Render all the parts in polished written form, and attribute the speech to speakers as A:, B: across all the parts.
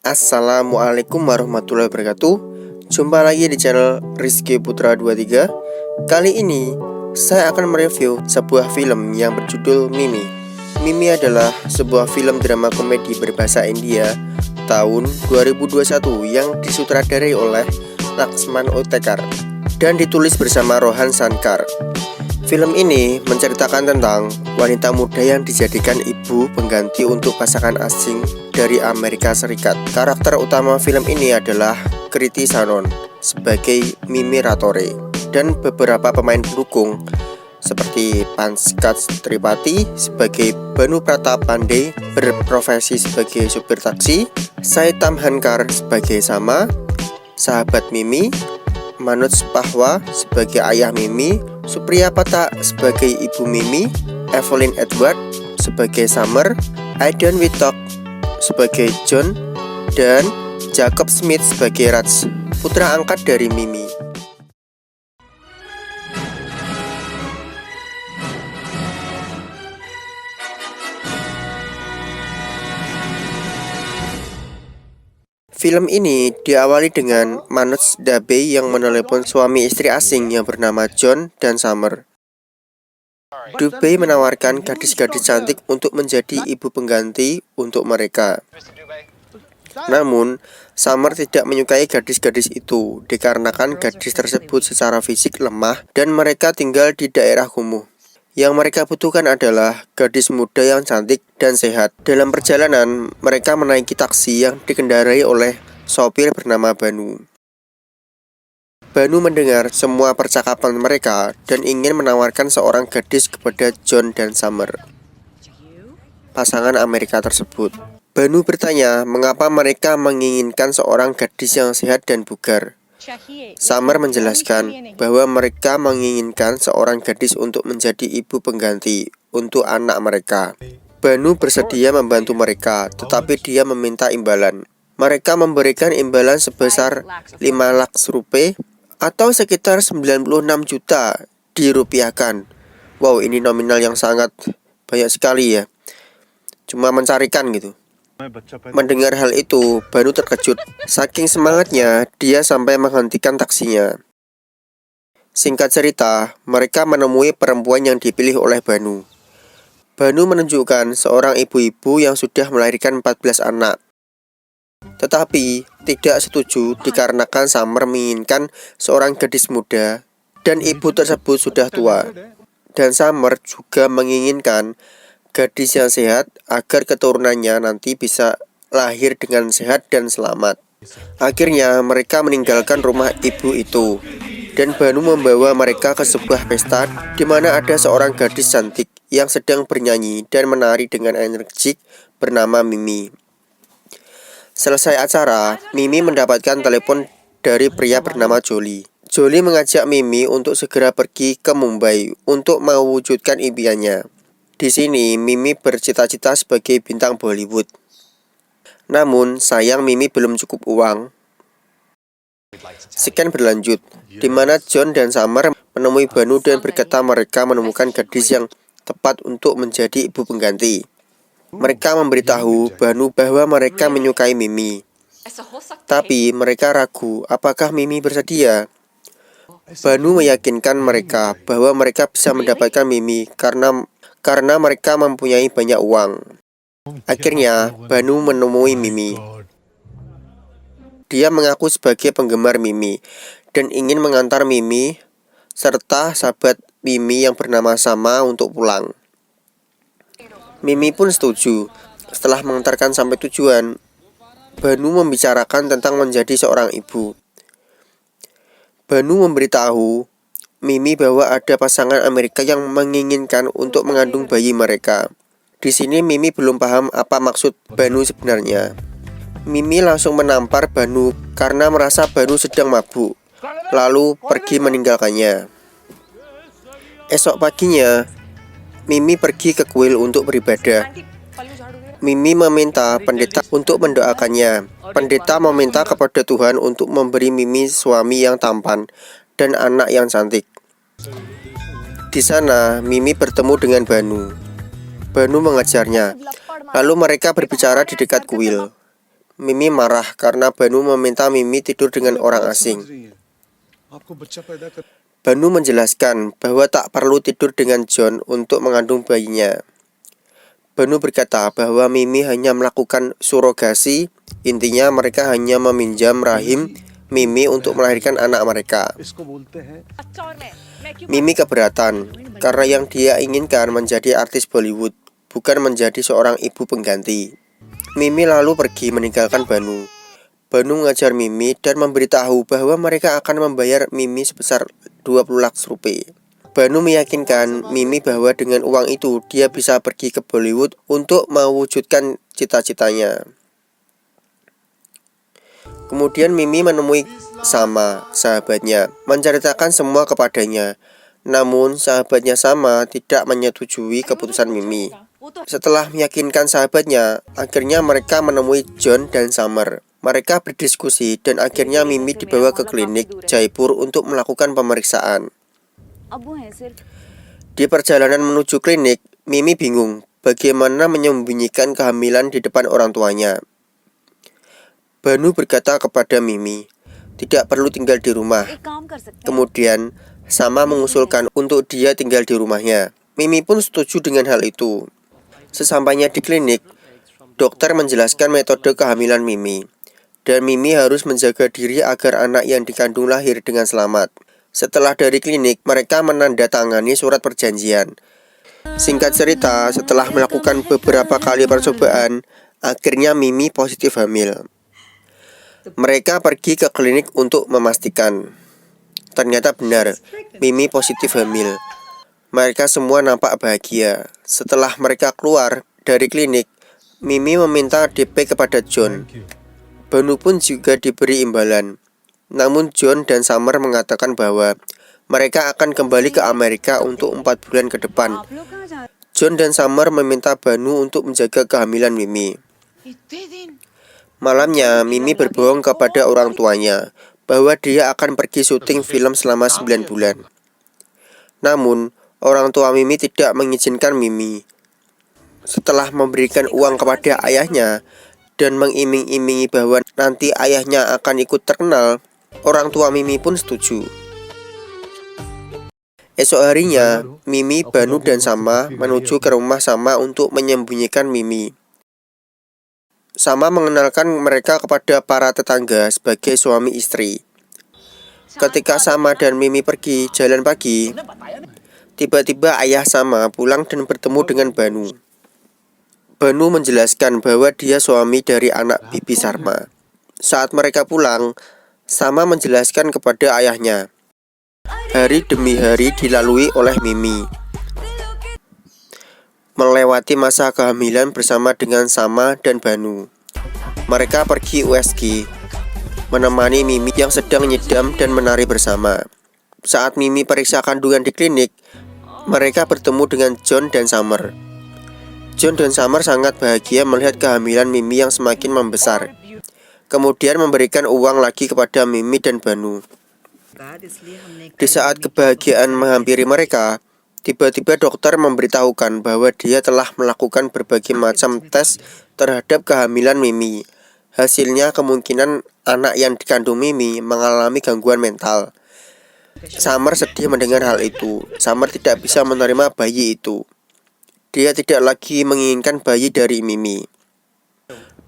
A: Assalamualaikum warahmatullahi wabarakatuh. Jumpa lagi di channel Rizky Putra 23. Kali ini saya akan mereview sebuah film yang berjudul Mimi. Mimi adalah sebuah film drama komedi berbahasa India tahun 2021 yang disutradarai oleh Laxman Utekar dan ditulis bersama Rohan Shankar. Film ini menceritakan tentang wanita muda yang dijadikan ibu pengganti untuk pasangan asing dari Amerika Serikat. Karakter utama film ini adalah Kriti Sanon sebagai Mimi Ratore dan beberapa pemain pendukung seperti Pankaj Tripathi sebagai Banu Pratap Pandey berprofesi sebagai supir taksi, Saitam Hankar sebagai Sama, sahabat Mimi, Manoj Pahwa sebagai ayah Mimi, Supriya Patak sebagai ibu Mimi, Evelyn Edward sebagai Summer, Aidan Witok sebagai John, dan Jacob Smith sebagai Raj, putra angkat dari Mimi. Film ini diawali dengan Manoj Dubey yang menelepon suami istri asing yang bernama John dan Summer. Dubey menawarkan gadis-gadis cantik untuk menjadi ibu pengganti untuk mereka. Namun, Summer tidak menyukai gadis-gadis itu dikarenakan gadis tersebut secara fisik lemah dan mereka tinggal di daerah kumuh. Yang mereka butuhkan adalah gadis muda yang cantik dan sehat. Dalam perjalanan, mereka menaiki taksi yang dikendarai oleh sopir bernama Banu. Banu mendengar semua percakapan mereka dan ingin menawarkan seorang gadis kepada John dan Summer, pasangan Amerika tersebut. Banu bertanya mengapa mereka menginginkan seorang gadis yang sehat dan bugar. Summer menjelaskan bahwa mereka menginginkan seorang gadis untuk menjadi ibu pengganti untuk anak mereka. Banu bersedia membantu mereka, tetapi dia meminta imbalan. Mereka memberikan imbalan sebesar 5 lakhs rupiah atau sekitar 96 juta dirupiahkan. Wow, ini nominal yang sangat banyak sekali ya. Cuma mencarikan gitu. Mendengar hal itu, Banu terkejut. Saking semangatnya, dia sampai menghentikan taksinya. Singkat cerita, mereka menemui perempuan yang dipilih oleh Banu. Banu menunjukkan seorang ibu-ibu yang sudah melahirkan 14 anak. Tetapi tidak setuju dikarenakan Summer menginginkan seorang gadis muda dan ibu tersebut sudah tua. Dan Summer juga menginginkan gadis yang sehat agar keturunannya nanti bisa lahir dengan sehat dan selamat. Akhirnya mereka meninggalkan rumah ibu itu dan Banu membawa mereka ke sebuah pesta di mana ada seorang gadis cantik yang sedang bernyanyi dan menari dengan energik bernama Mimi. Selesai acara, Mimi mendapatkan telepon dari pria bernama Jolly. Jolly mengajak Mimi untuk segera pergi ke Mumbai untuk mewujudkan impiannya. Di sini, Mimi bercita-cita sebagai bintang Bollywood. Namun, sayang Mimi belum cukup uang. Sekian berlanjut, di mana John dan Summer menemui Banu dan berkata mereka menemukan gadis yang tepat untuk menjadi ibu pengganti. Mereka memberitahu Banu bahwa mereka menyukai Mimi. Tapi mereka ragu apakah Mimi bersedia. Banu meyakinkan mereka bahwa mereka bisa mendapatkan Mimi karena mereka mempunyai banyak uang. Akhirnya, Banu menemui Mimi. Dia mengaku sebagai penggemar Mimi dan ingin mengantar Mimi serta sahabat Mimi yang bernama Sama untuk pulang. Mimi pun setuju. Setelah mengantarkan sampai tujuan, Banu membicarakan tentang menjadi seorang ibu. Banu memberitahu Mimi bahwa ada pasangan Amerika yang menginginkan untuk mengandung bayi mereka. Di sini Mimi belum paham apa maksud Banu sebenarnya. Mimi langsung menampar Banu karena merasa Banu sedang mabuk, lalu pergi meninggalkannya. Esok paginya, Mimi pergi ke kuil untuk beribadah. Mimi meminta pendeta untuk mendoakannya. Pendeta meminta kepada Tuhan untuk memberi Mimi suami yang tampan dan anak yang cantik. Di sana, Mimi bertemu dengan Banu. Banu mengejarnya. Lalu mereka berbicara di dekat kuil. Mimi marah karena Banu meminta Mimi tidur dengan orang asing. Banu menjelaskan bahwa tak perlu tidur dengan John untuk mengandung bayinya. Banu berkata bahwa Mimi hanya melakukan surogasi, intinya mereka hanya meminjam rahim Mimi untuk melahirkan anak mereka. Mimi keberatan karena yang dia inginkan menjadi artis Bollywood, bukan menjadi seorang ibu pengganti. Mimi lalu pergi meninggalkan Banu. Banu mengajar Mimi dan memberitahu bahwa mereka akan membayar Mimi sebesar 20 lakhs rupiah. Banu meyakinkan Mimi bahwa dengan uang itu dia bisa pergi ke Bollywood untuk mewujudkan cita-citanya. Kemudian Mimi menemui Sama, sahabatnya, menceritakan semua kepadanya. Namun sahabatnya Sama tidak menyetujui keputusan Mimi. Setelah meyakinkan sahabatnya, akhirnya mereka menemui John dan Summer. Mereka berdiskusi dan akhirnya Mimi dibawa ke klinik Jaipur untuk melakukan pemeriksaan. Di perjalanan menuju klinik, Mimi bingung bagaimana menyembunyikan kehamilan di depan orang tuanya. Banu berkata kepada Mimi, tidak perlu tinggal di rumah. Kemudian, Sama mengusulkan untuk dia tinggal di rumahnya. Mimi pun setuju dengan hal itu. Sesampainya di klinik, dokter menjelaskan metode kehamilan Mimi. Dan Mimi harus menjaga diri agar anak yang dikandung lahir dengan selamat. Setelah dari klinik, mereka menandatangani surat perjanjian. Singkat cerita, setelah melakukan beberapa kali percobaan, akhirnya Mimi positif hamil. Mereka pergi ke klinik untuk memastikan. Ternyata benar, Mimi positif hamil. Mereka semua nampak bahagia. Setelah mereka keluar dari klinik, Mimi meminta DP kepada John. Banu pun juga diberi imbalan. Namun John dan Summer mengatakan bahwa mereka akan kembali ke Amerika untuk 4 bulan ke depan. John dan Summer meminta Banu untuk menjaga kehamilan Mimi. Malamnya, Mimi berbohong kepada orang tuanya bahwa dia akan pergi syuting film selama 9 bulan. Namun, orang tua Mimi tidak mengizinkan Mimi. Setelah memberikan uang kepada ayahnya dan mengiming-imingi bahwa nanti ayahnya akan ikut terkenal, orang tua Mimi pun setuju. Esok harinya, Mimi, Banu, dan Sama menuju ke rumah Sama untuk menyembunyikan Mimi. Sama mengenalkan mereka kepada para tetangga sebagai suami istri. Ketika Sama dan Mimi pergi jalan pagi, tiba-tiba ayah Sama pulang dan bertemu dengan Banu. Banu menjelaskan bahwa dia suami dari anak Bibi Sharma. Saat mereka pulang, Sama menjelaskan kepada ayahnya. Hari demi hari dilalui oleh Mimi, melewati masa kehamilan bersama dengan Sama dan Banu. Mereka pergi USG, menemani Mimi yang sedang nyedam dan menari bersama. Saat Mimi periksa kandungan di klinik, mereka bertemu dengan John dan Summer. John dan Summer sangat bahagia melihat kehamilan Mimi yang semakin membesar. Kemudian memberikan uang lagi kepada Mimi dan Banu. Di saat kebahagiaan menghampiri mereka, tiba-tiba dokter memberitahukan bahwa dia telah melakukan berbagai macam tes terhadap kehamilan Mimi. Hasilnya kemungkinan anak yang dikandung Mimi mengalami gangguan mental. Summer sedih mendengar hal itu. Summer tidak bisa menerima bayi itu. Dia tidak lagi menginginkan bayi dari Mimi.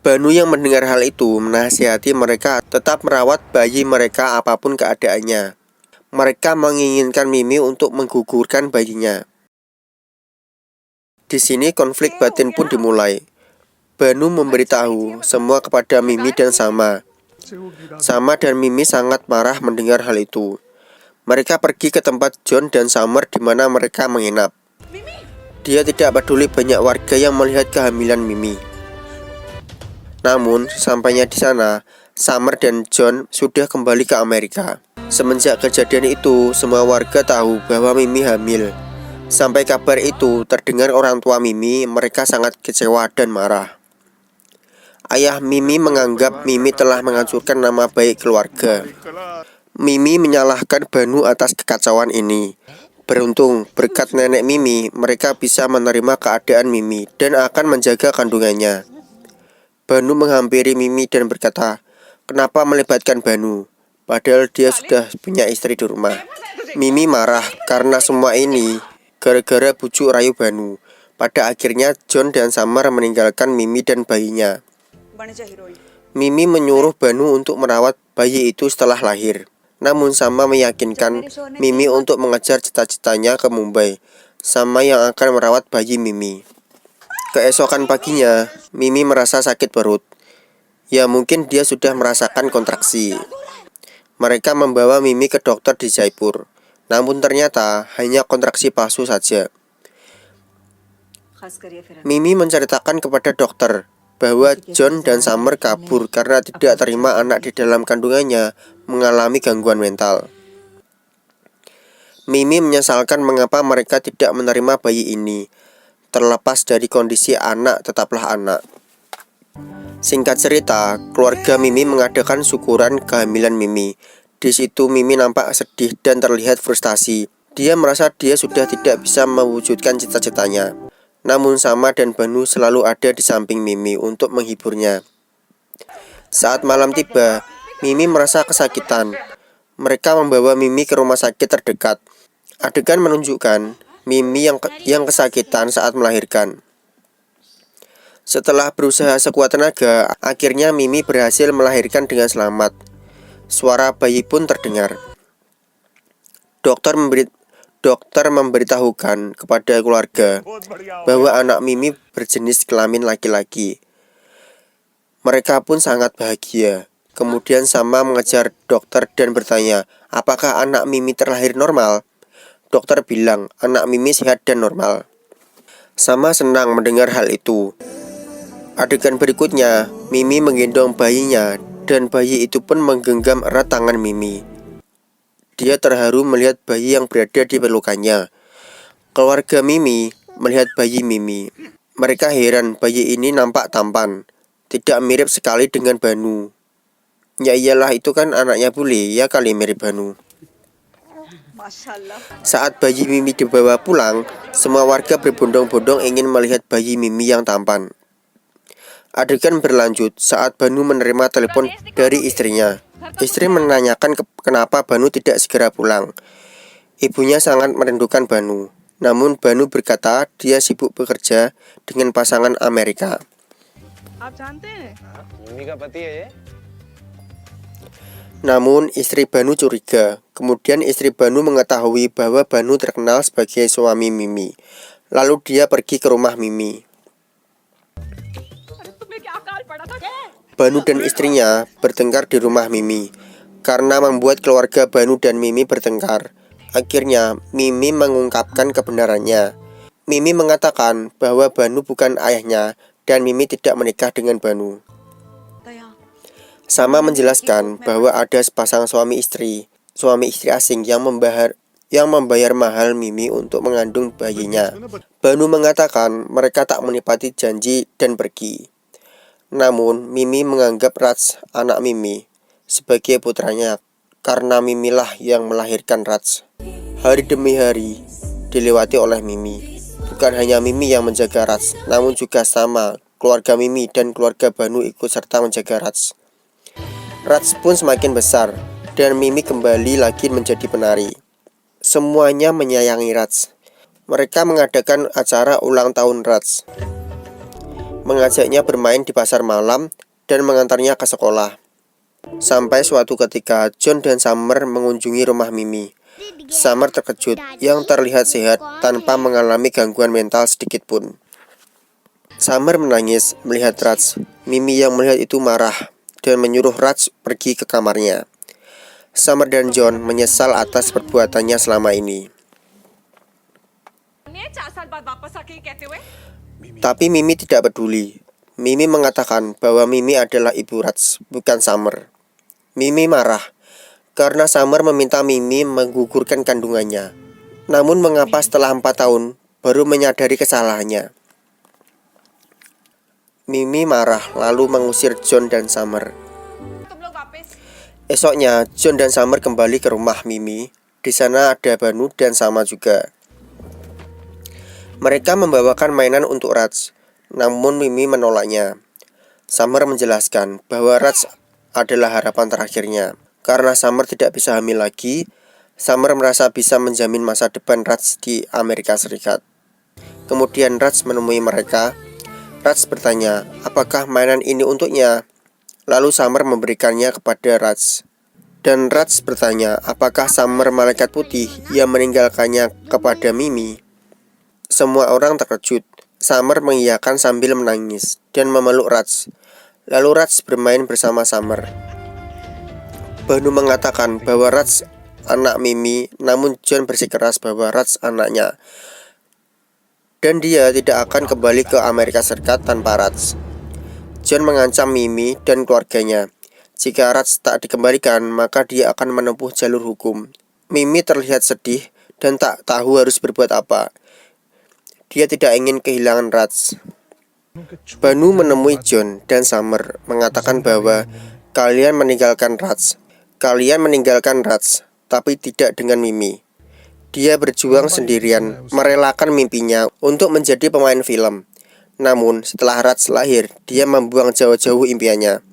A: Banu yang mendengar hal itu menasihati mereka tetap merawat bayi mereka apapun keadaannya. Mereka menginginkan Mimi untuk menggugurkan bayinya. Di sini konflik batin pun dimulai. Banu memberitahu semua kepada Mimi dan Sama. Sama dan Mimi sangat marah mendengar hal itu. Mereka pergi ke tempat John dan Summer di mana mereka menginap. Dia tidak peduli banyak warga yang melihat kehamilan Mimi. Namun, sampainya di sana, Summer dan John sudah kembali ke Amerika. Semenjak kejadian itu, semua warga tahu bahwa Mimi hamil. Sampai kabar itu terdengar orang tua Mimi, mereka sangat kecewa dan marah. Ayah Mimi menganggap Mimi telah menghancurkan nama baik keluarga. Mimi menyalahkan Banu atas kekacauan ini. Beruntung, berkat nenek Mimi, mereka bisa menerima keadaan Mimi dan akan menjaga kandungannya. Banu menghampiri Mimi dan berkata, "Kenapa melibatkan Banu? Padahal dia sudah punya istri di rumah." Mimi marah karena semua ini gara-gara bujuk rayu Banu. Pada akhirnya John dan Summer meninggalkan Mimi dan bayinya. Mimi menyuruh Banu untuk merawat bayi itu setelah lahir. Namun Sama meyakinkan Mimi untuk mengejar cita-citanya ke Mumbai, Sama yang akan merawat bayi Mimi. Keesokan paginya, Mimi merasa sakit perut. Ya mungkin dia sudah merasakan kontraksi. Mereka membawa Mimi ke dokter di Jaipur. Namun ternyata hanya kontraksi palsu saja. Mimi menceritakan kepada dokter bahwa John dan Summer kabur karena tidak terima anak di dalam kandungannya mengalami gangguan mental. Mimi menyesalkan mengapa mereka tidak menerima bayi ini. Terlepas dari kondisi anak, tetaplah anak. Singkat cerita, keluarga Mimi mengadakan syukuran kehamilan Mimi. Di situ Mimi nampak sedih dan terlihat frustasi. Dia merasa dia sudah tidak bisa mewujudkan cita-citanya. Namun Sama dan Banu selalu ada di samping Mimi untuk menghiburnya. Saat malam tiba, Mimi merasa kesakitan. Mereka membawa Mimi ke rumah sakit terdekat. Adegan menunjukkan Mimi yang kesakitan saat melahirkan. Setelah berusaha sekuat tenaga, akhirnya Mimi berhasil melahirkan dengan selamat. Suara bayi pun terdengar. Dokter memberitahukan kepada keluarga bahwa anak Mimi berjenis kelamin laki-laki. Mereka pun sangat bahagia. Kemudian Sama mengejar dokter dan bertanya, apakah anak Mimi terlahir normal? Dokter bilang, anak Mimi sehat dan normal. Sama senang mendengar hal itu. Adegan berikutnya, Mimi menggendong bayinya dan bayi itu pun menggenggam erat tangan Mimi. Dia terharu melihat bayi yang berada di pelukannya. Keluarga Mimi melihat bayi Mimi. Mereka heran bayi ini nampak tampan. Tidak mirip sekali dengan Banu. Ya iyalah, itu kan anaknya bule, ya kali mirip Banu. Saat bayi Mimi dibawa pulang, semua warga berbondong-bondong ingin melihat bayi Mimi yang tampan. Adegan berlanjut saat Banu menerima telepon dari istrinya. Istri menanyakan kenapa Banu tidak segera pulang. Ibunya sangat merindukan Banu. Namun Banu berkata dia sibuk bekerja dengan pasangan Amerika. Namun istri Banu curiga. Kemudian istri Banu mengetahui bahwa Banu terkenal sebagai suami Mimi. Lalu dia pergi ke rumah Mimi. Banu dan istrinya bertengkar di rumah Mimi. Karena membuat keluarga Banu dan Mimi bertengkar, akhirnya Mimi mengungkapkan kebenarannya. Mimi mengatakan bahwa Banu bukan ayahnya dan Mimi tidak menikah dengan Banu. Sama menjelaskan bahwa ada sepasang suami istri asing yang membayar mahal Mimi untuk mengandung bayinya. Banu mengatakan mereka tak menepati janji dan pergi. Namun Mimi menganggap Raj, anak Mimi, sebagai putranya karena Mimilah yang melahirkan Raj. Hari demi hari dilewati oleh Mimi. Bukan hanya Mimi yang menjaga Raj, namun juga Sama, keluarga Mimi dan keluarga Banu ikut serta menjaga Raj. Raj pun semakin besar dan Mimi kembali lagi menjadi penari. Semuanya menyayangi Raj. Mereka mengadakan acara ulang tahun Raj, mengajaknya bermain di pasar malam dan mengantarnya ke sekolah. Sampai suatu ketika John dan Summer mengunjungi rumah Mimi. Summer terkejut yang terlihat sehat tanpa mengalami gangguan mental sedikit pun. Summer menangis melihat Raj. Mimi yang melihat itu marah dan menyuruh Raj pergi ke kamarnya. Summer dan John menyesal atas perbuatannya selama ini. Tapi Mimi tidak peduli. Mimi mengatakan bahwa Mimi adalah ibu Raj, bukan Summer. Mimi marah karena Summer meminta Mimi menggugurkan kandungannya. Namun mengapa setelah 4 tahun baru menyadari kesalahannya? Mimi marah lalu mengusir John dan Summer. Esoknya John dan Summer kembali ke rumah Mimi. Di sana ada Banu dan Sama juga. Mereka membawakan mainan untuk Raj, namun Mimi menolaknya. Summer menjelaskan bahwa Raj adalah harapan terakhirnya. Karena Summer tidak bisa hamil lagi, Summer merasa bisa menjamin masa depan Raj di Amerika Serikat. Kemudian Raj menemui mereka. Raj bertanya, apakah mainan ini untuknya? Lalu Summer memberikannya kepada Raj. Dan Raj bertanya, apakah Summer malaikat putih yang meninggalkannya kepada Mimi? Semua orang terkejut. Summer mengiyakan sambil menangis dan memeluk Raj. Lalu Raj bermain bersama Summer. Banu mengatakan bahwa Raj anak Mimi, namun John bersikeras bahwa Raj anaknya. Dan dia tidak akan kembali ke Amerika Serikat tanpa Raj. John mengancam Mimi dan keluarganya. Jika Raj tak dikembalikan, maka dia akan menempuh jalur hukum. Mimi terlihat sedih dan tak tahu harus berbuat apa. Dia tidak ingin kehilangan Raj. Banu menemui John dan Summer, mengatakan bahwa kalian meninggalkan Raj. Kalian meninggalkan Raj, tapi tidak dengan Mimi. Dia berjuang sendirian, merelakan mimpinya untuk menjadi pemain film. Namun, setelah Raj lahir, dia membuang jauh-jauh impiannya.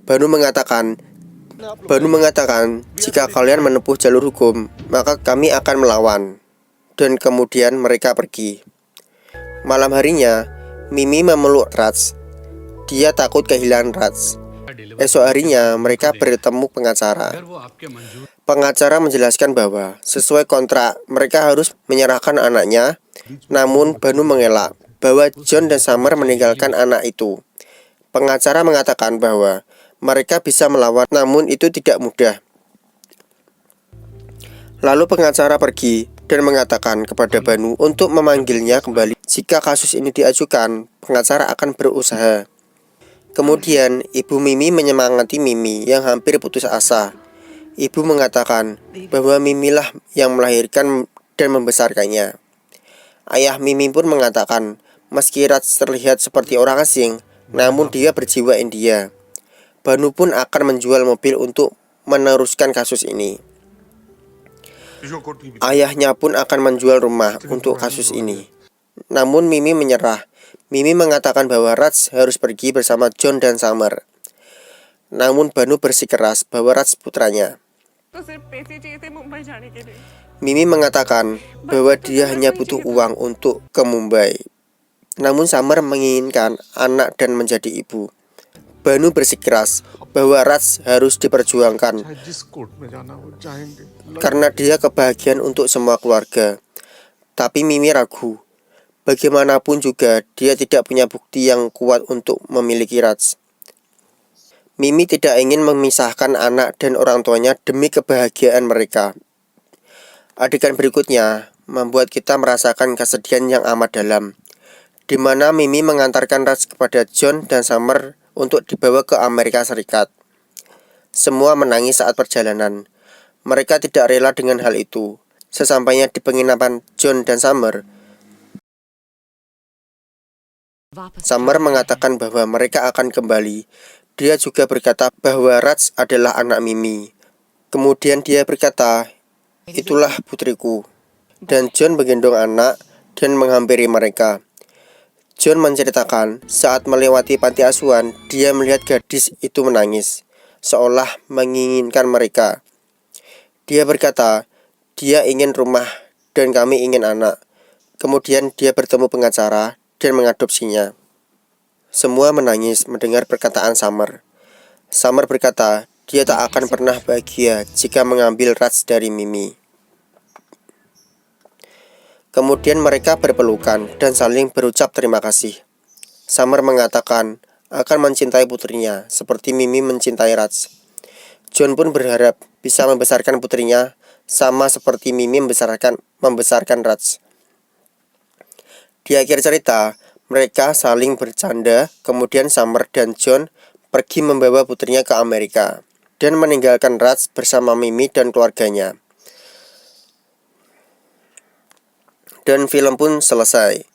A: Banu mengatakan, jika kalian menempuh jalur hukum, maka kami akan melawan. Dan kemudian mereka pergi. Malam harinya, Mimi memeluk Raj. Dia takut kehilangan Raj. Esok harinya, mereka bertemu pengacara. Pengacara menjelaskan bahwa sesuai kontrak, mereka harus menyerahkan anaknya. Namun, Banu mengelak bahwa John dan Summer meninggalkan anak itu. Pengacara mengatakan bahwa mereka bisa melawan, namun itu tidak mudah. Lalu pengacara pergi dan mengatakan kepada Banu untuk memanggilnya kembali. Jika kasus ini diajukan, pengacara akan berusaha. Kemudian, Ibu Mimi menyemangati Mimi yang hampir putus asa. Ibu mengatakan bahwa Mimilah yang melahirkan dan membesarkannya. Ayah Mimi pun mengatakan, meski Raj terlihat seperti orang asing, namun dia berjiwa India. Banu pun akan menjual mobil untuk meneruskan kasus ini. Ayahnya pun akan menjual rumah untuk kasus ini. Namun Mimi menyerah. Mimi mengatakan bahwa Raj harus pergi bersama John dan Summer. Namun Banu bersikeras bahwa Raj putranya. Mimi mengatakan bahwa dia hanya butuh uang untuk ke Mumbai. Namun Summer menginginkan anak dan menjadi ibu. Banu bersikeras bahwa Raj harus diperjuangkan karena dia kebahagiaan untuk semua keluarga. Tapi Mimi ragu. Bagaimanapun juga dia tidak punya bukti yang kuat untuk memiliki Raj. Mimi tidak ingin memisahkan anak dan orang tuanya demi kebahagiaan mereka. Adegan berikutnya membuat kita merasakan kesedihan yang amat dalam, di mana Mimi mengantarkan Raj kepada John dan Summer untuk dibawa ke Amerika Serikat. Semua menangis saat perjalanan. Mereka tidak rela dengan hal itu. Sesampainya di penginapan John dan Summer, Summer mengatakan bahwa mereka akan kembali. Dia juga berkata bahwa Raj adalah anak Mimi. Kemudian dia berkata, itulah putriku. Dan John menggendong anak dan menghampiri mereka. John menceritakan saat melewati panti asuhan, dia melihat gadis itu menangis, seolah menginginkan mereka. Dia berkata, dia ingin rumah dan kami ingin anak. Kemudian dia bertemu pengacara dan mengadopsinya. Semua menangis mendengar perkataan Summer. Summer berkata, dia tak akan pernah bahagia jika mengambil Raj dari Mimi. Kemudian mereka berpelukan dan saling berucap terima kasih. Summer mengatakan akan mencintai putrinya seperti Mimi mencintai Raj. John pun berharap bisa membesarkan putrinya sama seperti Mimi membesarkan Raj. Di akhir cerita, mereka saling bercanda, kemudian Summer dan John pergi membawa putrinya ke Amerika dan meninggalkan Raj bersama Mimi dan keluarganya. Dan film pun selesai.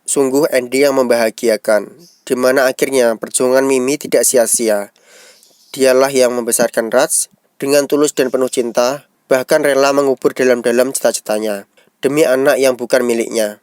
A: Sungguh ending yang membahagiakan, di mana akhirnya perjuangan Mimi tidak sia-sia. Dialah yang membesarkan Raj dengan tulus dan penuh cinta, bahkan rela mengubur dalam-dalam cita-citanya demi anak yang bukan miliknya.